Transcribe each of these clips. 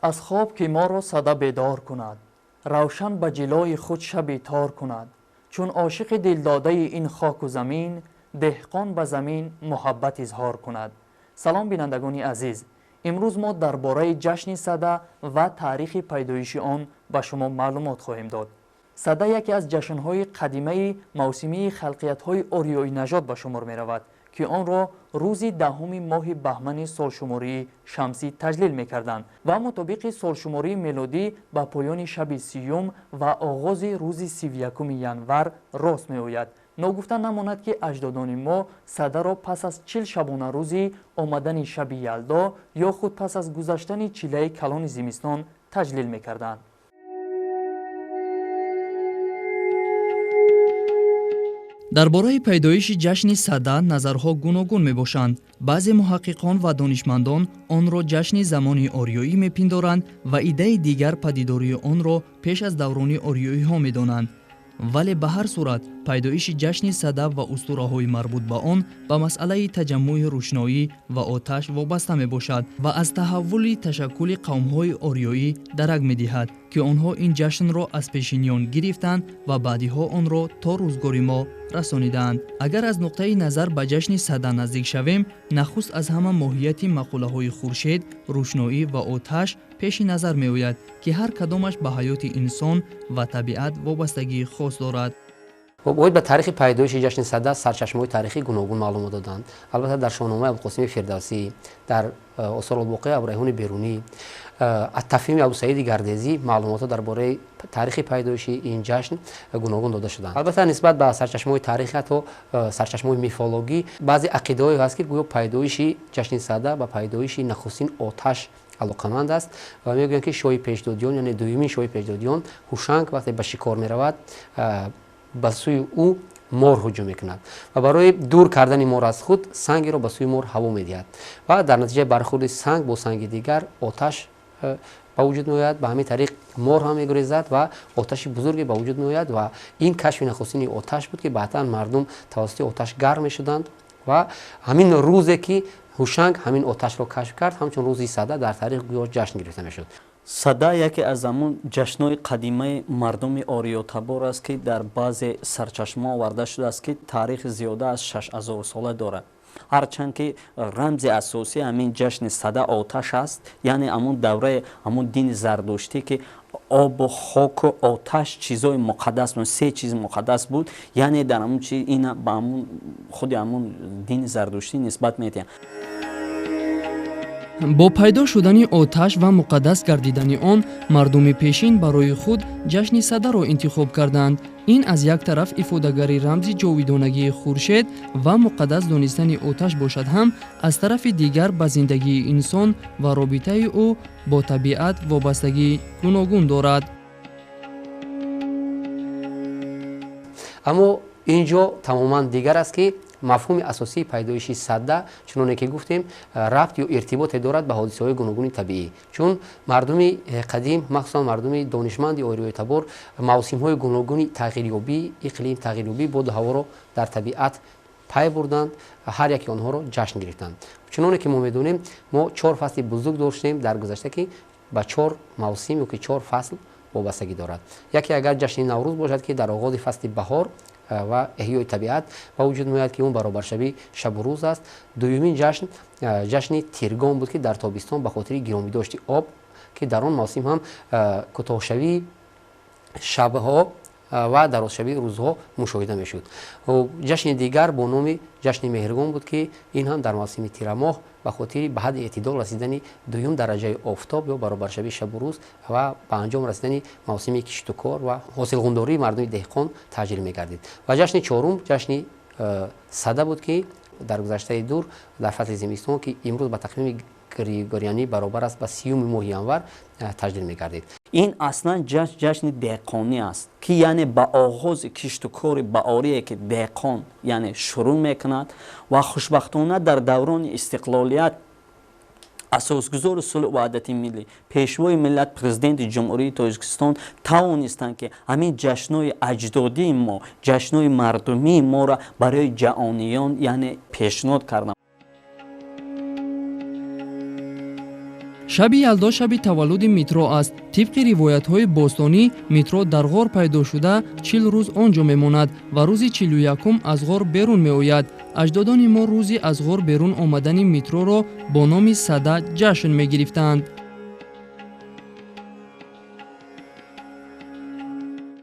از خواب که ما را صدا بیدار کند، روشن به جلوی خود شبی تار کند. چون عاشق دلداده این خاک و زمین، دهقان به زمین محبت اظهار کند. سلام بینندگان عزیز، امروز ما درباره جشن صده و تاریخ پیدایش آن به شما معلومات خواهیم داد. صده یکی از جشن‌های قدیمی موسمی خلقیت‌های آریایی نژاد به شمار می‌رود که آن را روز دهم ماه بهمن سالشماری شمسی تجلیل می‌کردند و مطابق سالشماری میلادی به پایان شب سیوم و آغاز روز 31 ینور راست می‌آید. ناگفته نماند که اجدادان ما صده را پس از 40 شبانه روزی آمدن شب یلدا یا خود پس از گذشتن چیله کلان زمستان تجلیل می‌کردند. درباره پیدایش جشن صده نظرها گوناگون میباشند. بعضی محققان و دانشمندان آن را جشن زمان آریایی میپندارند و ایده دیگر پدیداری آن را پیش از دوران آریایی ها میدانند. ولی به هر صورت پیدایش جشن صده و اسطوره‌های مربوط به آن به مسئله تجمع روشنایی و آتش وابسته می باشد و از تحول تشکل قوم‌های آریایی درک می‌دهد که آنها این جشن را از پیشینیان گرفتند و بعدها آن را تا روزگار ما رسانیدند. اگر از نقطه نظر به جشن صده نزدیک شویم، نخست از همه ماهیت مقوله‌های خورشید، روشنایی و آتش پیش نظر می‌آید که هر کدامش به حیات انسان و طبیعت وابستگی خاص دارد. باید به تاریخ پیدایش جشن صده سرچشمه‌های تاریخی گوناگون معلومات دادند. البته در شاهنامه ابوالقاسم فردوسی، در آثار الواقع ابوریحان بیرونی، التفهیم ابوسعید گردیزی معلومات درباره تاریخ پیدایش این جشن گوناگون داده شدند. البته نسبت به سرچشمه‌های تاریخی حتی سرچشمه‌های میفولوژی بعضی عقیده‌هایی هست که گویا پیدایش جشن صده و پیدایش نخستین آتش علاقمند است و میگویند که شاه پیشدادیان یعنی دومین شاه پیشدادیان هوشنگ وقتی به شکار می‌رود به سوی او مور هجوم میکند و برای دور کردن مور از خود سنگی را به سوی مور هوا میدهد و در نتیجه برخورد سنگ با سنگ دیگر آتش به وجود میآید. به همین طریق مور هم میگریزد و آتش بزرگی به وجود میآید و این کشف نخستین آتش بود که بعدا مردم توسط آتش گرم میشدند و همین روزی که هوشنگ همین آتش را کشف کرد همچون روزی صده در تاریخ گویا جشن گرفته میشد. صده یکی از همون جشن‌های قدیمی مردم آریو تبار است که در بعض سرچشمه آورده شده است که تاریخ زیاده از 6000 ساله دارد. هرچند که رمز اساسی همین جشن صده آتش است، یعنی همون دوره همون دین زردشتی که آب و خاک و آتش چیزای مقدس بود، سه چیز مقدس بود، یعنی در همون چیز این به همون خود همون دین زردشتی نسبت میدهند. با پیدا شدن آتش و مقدس گردیدن آن، مردم پیشین برای خود جشن صده را انتخاب کردند. این از یک طرف افاده‌گری رمز جاودانگی خورشید و مقدس دانستن آتش باشد، هم از طرف دیگر به زندگی انسان و رابطه او با طبیعت وابستگی گوناگون دارد. اما اینجا تماما دیگر است که مفهوم اساسی پیدایش صده چنانه که گفتیم ربط یا ارتباط دارد به حادثه‌های گوناگون طبیعی، چون مردم قدیم مخصوصا مردم دانشمند آریای تبار موسم‌های گوناگون تغییریابی، اقلیم تغییریابی، باد و هوا را در طبیعت پی بردند، هر یک آنها را جشن گرفتند. چنانه که ما می‌دونیم ما 4 فصل بزرگ داشتیم در گذشته که با 4 موسم یا که 4 فصل وابستگی دارد. یکی اگر جشن نوروز باشد که در آغاز فصل بهار و احیای طبیعت با وجود میاد که اون برابر شبی شب و روز است. دومین جشن تیرگان بود که در تابستان به خاطر گرامی داشت آب که در آن موسم هم کوتاه‌شوی شبها و درازشوی روزها مشاهده میشد. و جشن دیگر با نام جشن مهرگان بود که این هم در موسم تیر ماه به خاطر به حد اعتدال رسیدن دوم درجه آفتاب یا برابر شوی شب و روز و به انجام رسیدن موسم کشت و کار و حاصلخونداری مردم دهقان تجلیل می‌گردید. و جشن چهارم جشن صده بود که در گذشته دور در فصل زمستان که امروز به تقویم گریگوریانی برابر است با 30 ماه ینور تجلیل می‌گردید. این اصلا جشن دهقانی است که یعنی با آغاز کشت و کار بهاری که دهقان یعنی شروع میکند و خوشبختانه در دوران استقلالیت اساسگزار صلح و وحدت ملی پیشوای ملت پرزیدنت جمهوری تاجیکستان توانستند که همین جشن‌های اجدادی ما، جشن‌های مردمی ما را برای جهانیان یعنی پیشنهاد کردند. шаби ялдо шаби таваллуди митро аст. тибқи ривоятҳои бостонӣ митро дар ғор пайдо шуда 40 рӯз он ҷо мемонад ва рӯзи 41 аз ғор берун меояд. аҷдодони мо рӯзи аз ғор берун омадани митроро бо номи сада ҷашн мегирифтанд.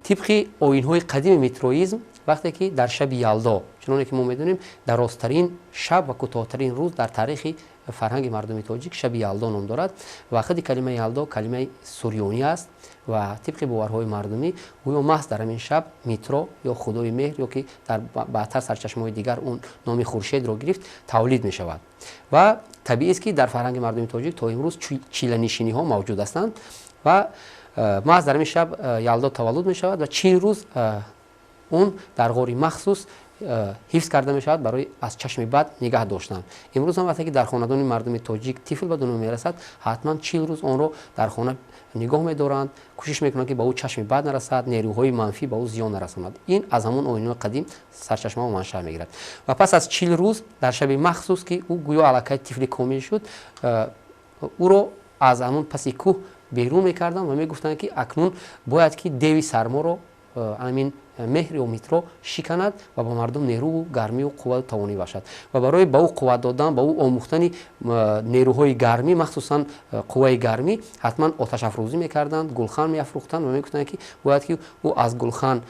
тибқи оинҳои қадими митроизм вақте ки дар шаби ялдо, чуноне ки мо медонем дарозтарин шаб ва кӯтоҳтарин рӯз дар таърихи фарҳанги мардуми тоҷик шаби ялдо ном дорад ва худи калимаи ялдо калимаи сурёнӣ аст ва тибқи боварҳои мардумӣ гӯё маҳз дар ҳамин шаб митро ё худои меҳр ё ки дар баъдтар сарчашмаҳои дигар он номи хуршедро гирифт тавлид мешавад ва табиист ки дар фарҳанги мардуми тоҷик то имрӯз чиланишиниҳо мавҷуд ҳастанд ва маҳз дар ҳамин шаб ялдо таваллуд мешавад ва 40 рӯз он дар ғори махсус ҳифз карда мешавад барои аз чашми бад нигаҳ доштан. имрӯз ҳам вақте ки дар хонадони мардуми тоҷик тифл ба дунё мерасад ҳатман 40 рӯз онро дар хона нигоҳ медоранд, кӯшиш мекунанд ки ба ӯ чашми бад нарасад, нерӯҳои манфӣ ба ӯ зиён нарасонад. ин аз ҳамон оинҳои қадим сарчашма ва маншаъ мегирад ва пас аз 40 рӯз дар шаби махсус ки ӯ гӯё аллакай тифли комил шуд, ӯро аз ҳамон паси кӯҳ берун мекарданд ва мегуфтанд ки акнун бояд ки деви сарморо амин меҳр ё митро шиканад ва ба мардум нерӯу гармию қуввату тавонӣ бахшад ва барои ба ӯ қувват додан ба ӯ омӯхтани нерӯҳои гармӣ махсусан қувваи гармӣ ҳатман оташафрӯзӣ мекарданд, гулхан меафрӯхтанд ва мегуфтанд ки бояд ки ӯ аз гулхан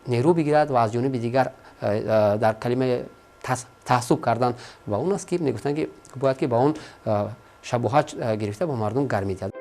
нерӯ бигирад ва аз ҷониби дигар дар калимаи таъссуб кардан ба он аст ки мегуфтанд ки бояд ки ба он шабоҳат гирифта ба мардум гармӣ диҳад.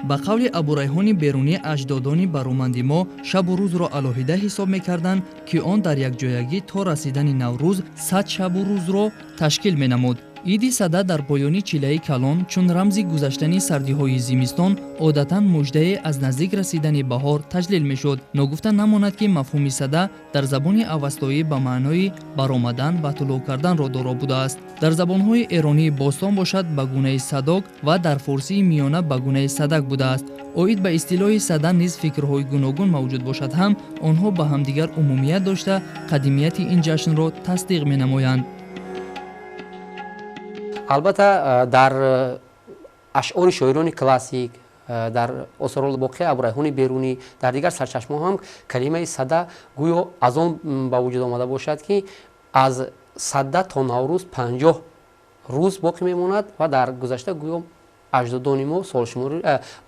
ба қавли абурайҳони берунӣ аҷдодони бароманди мо шабу рӯзро алоҳида ҳисоб мекарданд ки он дар якҷоягӣ то расидани наврӯз 100 шабу рӯзро ташкил менамуд. иди сада дар поёни чилаи калон чун рамзи гузаштани сардиҳои зимистон одатан муждае аз наздик расидани баҳор таҷлил мешуд. ногуфта намонад ки мафҳуми сада дар забони авастоӣ ба маънои баромадан ва тулӯ карданро доро будааст. дар забонҳои эронии бостон бошад ба гунаи садок ва дар форсии миёна ба гунаи садак будааст. оид ба истилоҳи сада низ фикрҳои гуногун мавҷуд бошад ҳам онҳо ба ҳамдигар умумият дошта қадимияти ин ҷашнро тасдиқ менамоянд. албатта дар ашъори шоирони классик, дар осорулбоқия абурайҳони берунӣ, дар дигар сарчашмаҳо ҳам калимаи сада гӯё аз он ба вуҷуд омада бошад ки аз сада то наврӯз 50 рӯз боқӣ мемонад ва дар гузашта гӯё аҷдодони мо солшумори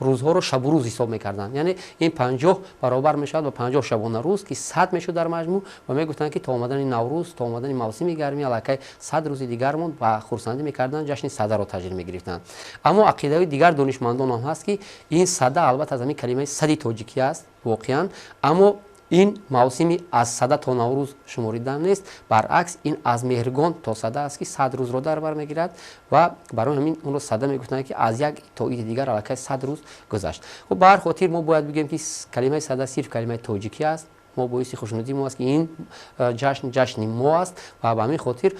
рӯзҳоро шабу рӯз ҳисоб мекарданд. яъне ин 50 баробар мешавад ба 50 шабона рӯз ки 100 мешуд дар маҷмӯъ ва мегуфтанд ки то омадани наврӯз, то омадани мавсими гармӣ аллакай 100 рӯзи дигар монд ва хурсандӣ мекарданд, ҷашни садаро таҷлил мегирифтанд. аммо ақидаи дигар донишмандон ҳам ҳаст ки ин сада албатта аз ҳамин калимаи сади тоҷикӣ аст воқеан, аммо ин мавсими аз сада то наврӯз шуморидан нест, баръакс ин аз меҳргон то сада аст ки 100 рӯзро дар бар мегирад ва барои ҳамин онро сада мегуфтанд ки аз як то иди дигар аллакай 100 рӯз гузашт. хуб ба ҳар хотир мо бояд бигӯем ки калимаи сада сирф калимаи тоҷикӣ аст. мо боиси хушнудии мо аст ки ин ҷашни мо аст ва ба ҳамин хотир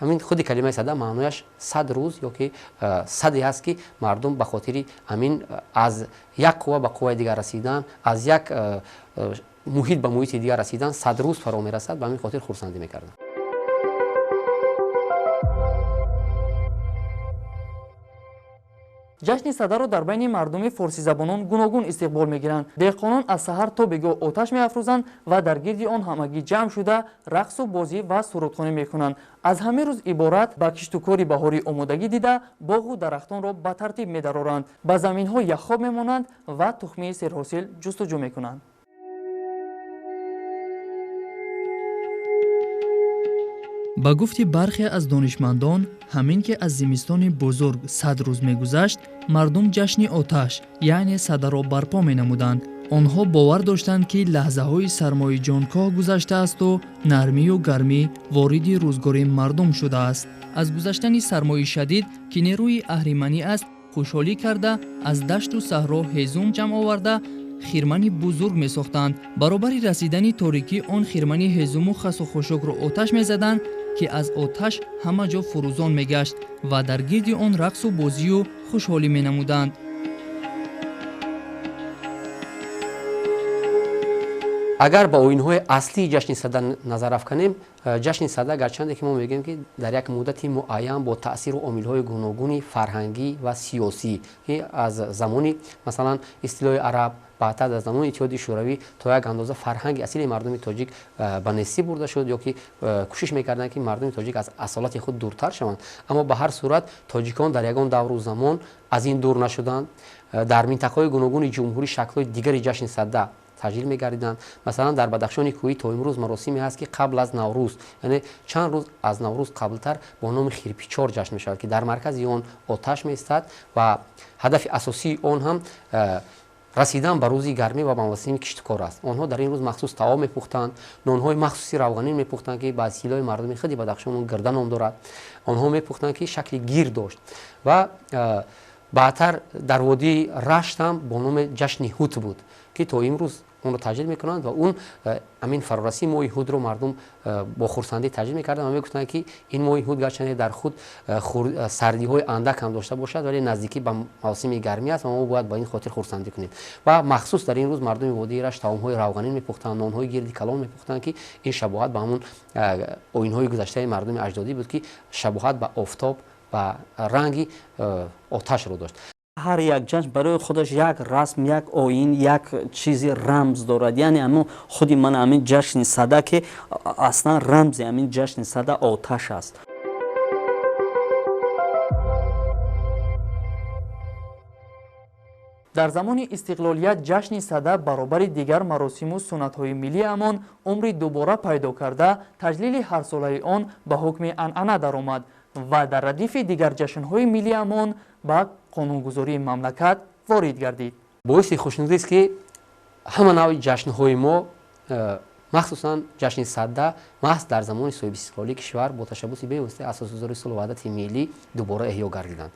ҳамин худи калимаи сада маънояш 100 рӯз ё ки саде аст ки мардум ба хотири ҳамин аз як қувва ба қувваи дигар расидан, аз як муҳит ба муҳити дигар расидан 100 рӯз фаро мерасад, ба ҳамин хотир хурсандӣ мекарданд. ҷашни садаро дар байни мардуми форсизабонон гуногун истиқбол мегиранд. деҳқонон аз саҳар то бегоҳ оташ меафрӯзанд ва дар гирди он ҳамагӣ ҷамъ шуда рақсу бозӣ ва сурудхонӣ мекунанд. аз ҳамин рӯз иборат ба киштукори баҳорӣ омодагӣ дида боғу дарахтонро ба тартиб медароранд, ба заминҳо яххоб мемонанд ва тухмии серҳосил ҷустуҷӯ мекунанд. ба гуфти бархе аз донишмандон ҳамин ки аз зимистони бузург 100 рӯз мегузашт, мардум ҷашни оташ яъне садаро барпо менамуданд. онҳо бовар доштанд ки лаҳзаҳои сармои ҷонкоҳ гузаштаасту нармию гармӣ вориди рӯзгори мардум шудааст. аз гузаштани сармои шадид ки нерӯи аҳриманӣ аст хушҳолӣ карда аз дашту саҳро ҳезум ҷамъ оварда хирмани бузург месохтанд. баробари расидани торикӣ он хирмани ҳезуму хасу хушукро оташ мезаданд ки аз оташ ҳама ҷо фурӯзон мегашт ва дар гирди он рақсу бозию хушҳолӣ менамуданд. агар ба оинҳои аслии ҷашни сада назар афканем, ҷашни сада гарчанде ки мо мегӯем ки дар як муддати муайян бо таъсиру омилҳои гуногуни фарҳангӣ ва сиёсӣ ки аз замони масалан истилои араб баъдтар дар замони иттиҳоди шӯравӣ то як андоза фарҳанги асили мардуми тоҷик ба нестӣ бурда шуд ё ки кӯшиш мекарданд ки мардуми тоҷик аз асолати худ дуртар шаванд. Аммо ба ҳар сурат тоҷикон дар ягон давру замон аз ин дур нашуданд. дар минтақаҳои гуногуни ҷумҳурӣ шаклҳои дигари ҷашни сада таҷлил мегардиданд. Масалан дар Бадахшони кӯҳӣ то имрӯз маросиме ҳаст ки қабл аз Наврӯз, яъне чанд рӯз аз Наврӯз қаблтар бо номи хирпичор ҷашн мешавад ки дар маркази он оташ меистад ва ҳадафи асосии он ҳам расидан ба рӯзи гармӣ ва мавосими киштукор аст. онҳо дар ин рӯз махсус таом мепухтанд, нонҳои махсуси равғанин мепухтанд ки ба силои мардуми худи Бадахшон гирда ном дорад. онҳо мепухтанд ки шакли гир дошт ва баъдтар дар водии Рашт ҳам бо номи ҷашни ҳут буд ки то имрӯз онро таҷлил мекунанд ва он амин фарорасии моҳи ҳудро мардум бо хурсандӣ таҷлил мекарданд ва мегуфтанд ки ин моҳи ҳуд гарчанде дар худ сардиҳои андак ҳам дошта бошад, вале наздикӣ ба мавсими гармӣ аст ва мо бояд ба ин хотир хурсандӣ кунем. ва махсус дар ин рӯз мардуми водии Рашт таомҳои равғанин мепухтанд, нонҳои гирди калон мепухтанд ки ин шабоҳат ба ҳамун оинҳои гузаштаи мардуми аҷдодӣ буд ки шабоҳат ба офтоб ва ранги оташро дошт. ҳар як ҷашн барои худаш як расм, як оин, як чизи рамз дорад. яъне амин худи ман амин ҷашни сада ки аслан рамзи амин ҷашни сада оташ аст. дар замони истиқлолият ҷашни сада баробари дигар маросиму суннатҳои миллиамон умри дубора пайдо карда, таҷлили ҳарсолаи он ба ҳукми анъана даромад ва дар радифи дигар ҷашнҳои миллиамон ба қонунгузории мамлакат ворид гардид. боиси хушнудист ки ҳама навъи ҷашнҳои мо махсусан ҷашни сада маҳз дар замони соҳиби истиқлолии кишвар бо ташаббуси бевосита асосгузори сулҳу ваҳдати миллӣ дубора эҳё гардиданд.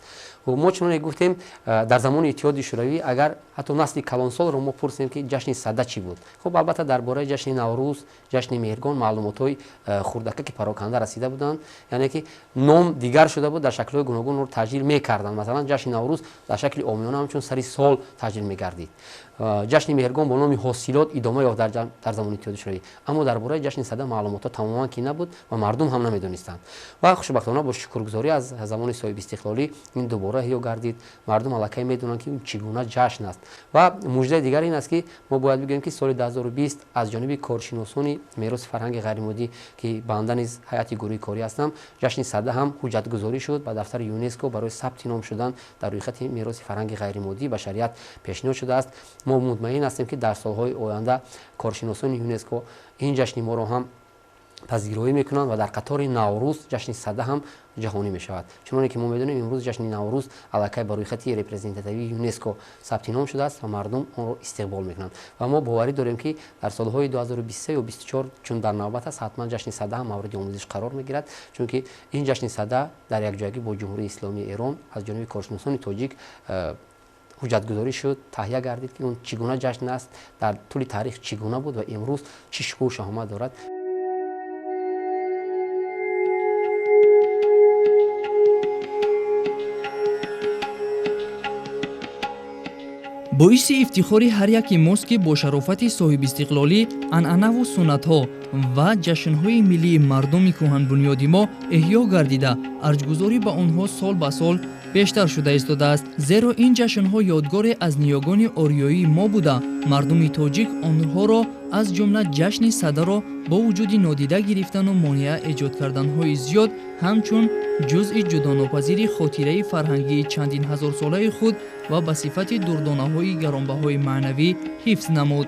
мо чуноне гуфтем дар замони иттиҳоди шӯравӣ агар ҳатто насли калонсолро мо пурсем ки ҷашни сада чӣ буд. хуб албатта дар бораи ҷашни Наврӯз, ҷашни Меҳргон маълумотҳои хурдакаки пароканда расида буданд, яъне ки ном дигар шуда буд, дар шаклҳои гуногун онро таҷлил мекарданд. масалан ҷашни Наврӯз дар шакли омиёна ҳамчун сари сол таҷлил мегардид. ҷашни Меҳргон бо номи ҳосилот идома ёфт дар замони иттиҳоди шӯравӣ. аммо дар бораи ҷашни сада маълумотот тамоман ки набуд ва мардум ҳам намедонистанд. ва хушбахтона бо шукргузорӣ аз замони соҳиби истиқлолӣ ин дубора эҳё гардид. мардум аллакай медонанд ки чӣ гуна ҷашн аст. ва муждаи дигар ин аст ки мо бояд бигӯем ки соли 2020 аз ҷониби коршиносони мероси фарҳанги ғайримоддӣ ки банда низ ҳайати гурӯҳи корӣ ҳастам, ҷашни сада ҳам ҳуҷҷатгузорӣ шуд ба дафтари ЮНЕСКО барои сабти ном шудан дар рӯйхати мероси фарҳанги ғайримоддӣ ба шариат пешниҳод шудааст. мо мутмаин ҳастем ки дар солҳои оянда коршиносони ЮНЕСКО ин ҷашни моро ҳам пазироӣ мекунанд ва дар қатори Наврӯз ҷашни сада ҳам ҷаҳонӣ мешавад. чуноне ки мо медонем имрӯз ҷашни Наврӯз аллакай ба рӯйхати репрезентативии ЮНЕСКО сабти ном шудааст ва мардум онро истиқбол мекунанд. ва мо боварӣ дорем ки дар солҳои 2023 ё 24 чун дар навбат аст, ҳатман ҷашни сада ҳам мавриди омӯзиш қарор мегирад, чунки ин ҷашни сада дар якҷоягӣ бо ҷумҳурии исломии Эрон аз ҷониби коршиносони тоҷик ҳуҷҷатгузорӣ шуд, таҳия гардид ки он чӣ гуна ҷашн аст, дар тӯли таърих чӣ гуна буд ва имрӯз чӣ шукӯҳу шаҳомат дорад. боиси ифтихори ҳар яки мост ки бо шарофати соҳибистиқлолӣ, анъанаву суннатҳо ва ҷашнҳои миллии мардуми кӯҳанбунёди мо эҳё гардида, арҷгузорӣ ба онҳо сол ба сол бештар шуда истодааст. зеро ин ҷашнҳо ёдгоре аз ниёгони ориёии мо буда, мардуми тоҷик онҳоро аз ҷумла ҷашни садаро бо вуҷуди нодида гирифтану монеа эҷод карданҳои зиёд ҳамчун ҷузъи ҷудонопазири хотираи фарҳангии чандин ҳазорсолаи худ ва ба сифати дурдонаҳои гаронбаҳои маънавӣ ҳифз намуд.